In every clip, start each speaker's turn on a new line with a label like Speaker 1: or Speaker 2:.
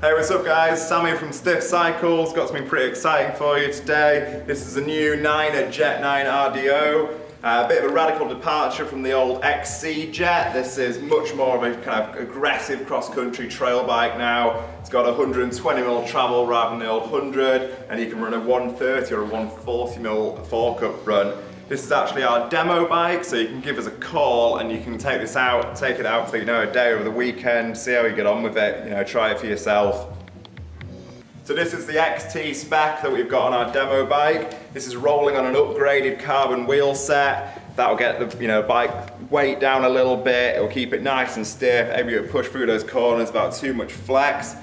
Speaker 1: Hey, what's up guys? Sammy from Stif Cycles. Got something pretty exciting for you today. This is a new Niner Jet 9 RDO. A bit of a radical departure from the old XC Jet. This is much more of a kind of aggressive cross-country trail bike now. It's got 120mm travel rather than the old 100, and you can run a 130 or a 140mm fork-up front. This is actually our demo bike, so you can give us a call and you can take it out for a day over the weekend, see how you get on with it, try it for yourself. So this is the XT spec that we've got on our demo bike. This is rolling on an upgraded carbon wheel set. That'll get the bike weight down a little bit, it'll keep it nice and stiff, able to push through those corners without too much flex.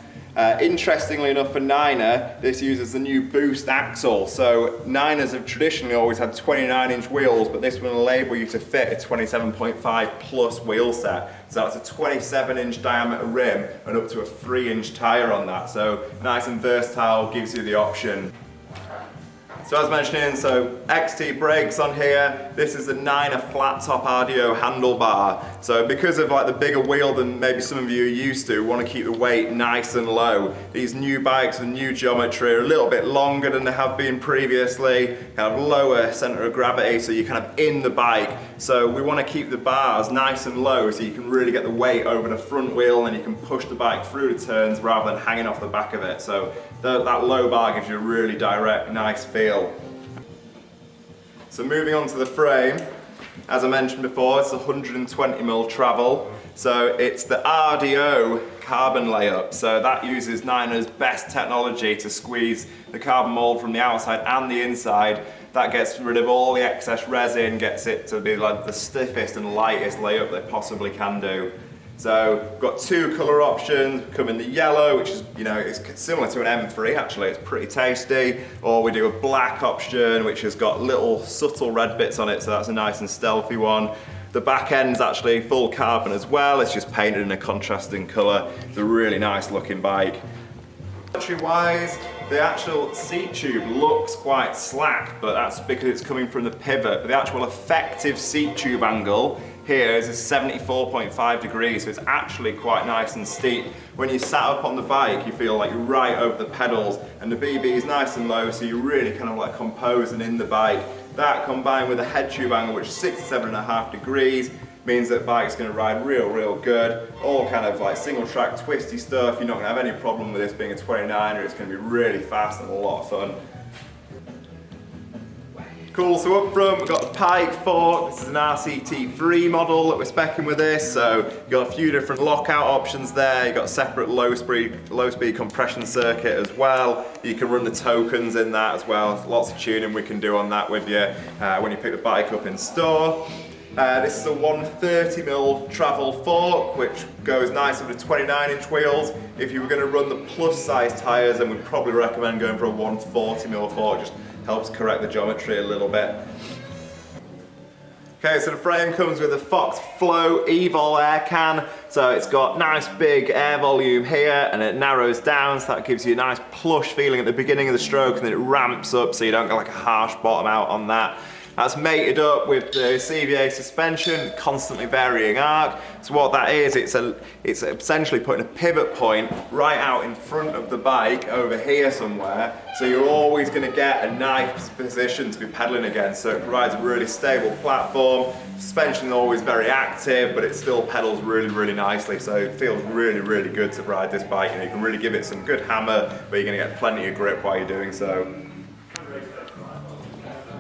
Speaker 1: Interestingly enough for Niner, this uses the new boost axle. So Niners have traditionally always had 29-inch wheels, but this one will enable you to fit a 27.5 plus wheel set. So that's a 27-inch diameter rim and up to a 3-inch tyre on that. So nice and versatile, gives you the option. So as mentioned, XT brakes on here. This is the Niner flat top RDO handlebar. So because of the bigger wheel than maybe some of you are used to, want to keep the weight nice and low. These new bikes with new geometry are a little bit longer than they have been previously, kind of lower center of gravity, so you're kind of in the bike. So we want to keep the bars nice and low so you can really get the weight over the front wheel and you can push the bike through the turns rather than hanging off the back of it. So that low bar gives you a really direct, nice feel. So moving on to the frame, as I mentioned before, it's 120mm travel. So it's the RDO carbon layup. So that uses Niner's best technology to squeeze the carbon mold from the outside and the inside. That gets rid of all the excess resin, gets it to be like the stiffest and lightest layup they possibly can do. So we've got two colour options. We come in the yellow, which is, it's similar to an M3 actually, it's pretty tasty. Or we do a black option, which has got little subtle red bits on it, so that's a nice and stealthy one. The back end's actually full carbon as well, it's just painted in a contrasting colour. It's a really nice looking bike. Wise, the actual seat tube looks quite slack, but that's because it's coming from the pivot. But the actual effective seat tube angle here is 74.5 degrees, so it's actually quite nice and steep. When you sat up on the bike, you feel like you're right over the pedals, and the BB is nice and low, so you're really kind of like composing in the bike. That combined with the head tube angle, which is 67.5 degrees, means that bike's going to ride real good. All kind of like single track twisty stuff. You're not going to have any problem with this being a 29er. It's going to be really fast and a lot of fun. Cool, so up front we've got the Pike fork. This is an RCT3 model that we're speccing with this. So you've got a few different lockout options there. You've got a separate low speed compression circuit as well. You can run the tokens in that as well. Lots of tuning we can do on that with you when you pick the bike up in store. This is a 130mm travel fork, which goes nice with the 29-inch wheels. If you were going to run the plus size tyres, then we'd probably recommend going for a 140mm fork. Just helps correct the geometry a little bit. Okay, so the frame comes with a Fox Flow Evol air can. So it's got nice big air volume here and it narrows down, so that gives you a nice plush feeling at the beginning of the stroke, and then it ramps up so you don't get like a harsh bottom out on that. That's mated up with the CVA suspension, constantly varying arc. So what that is, it's essentially putting a pivot point right out in front of the bike over here somewhere. So you're always going to get a nice position to be pedaling against. So it provides a really stable platform. Suspension is always very active, but it still pedals really nicely. So it feels really good to ride this bike, and you can really give it some good hammer, but you're going to get plenty of grip while you're doing so.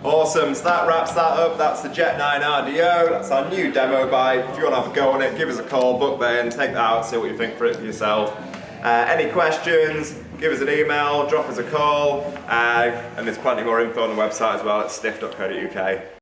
Speaker 1: Awesome, so that wraps that up. That's the Jet 9 RDO, that's our new demo bike. If you want to have a go on it, give us a call, book that in, take that out, see what you think for it for yourself. Any questions, give us an email, drop us a call, and there's plenty more info on the website as well at stif.co.uk.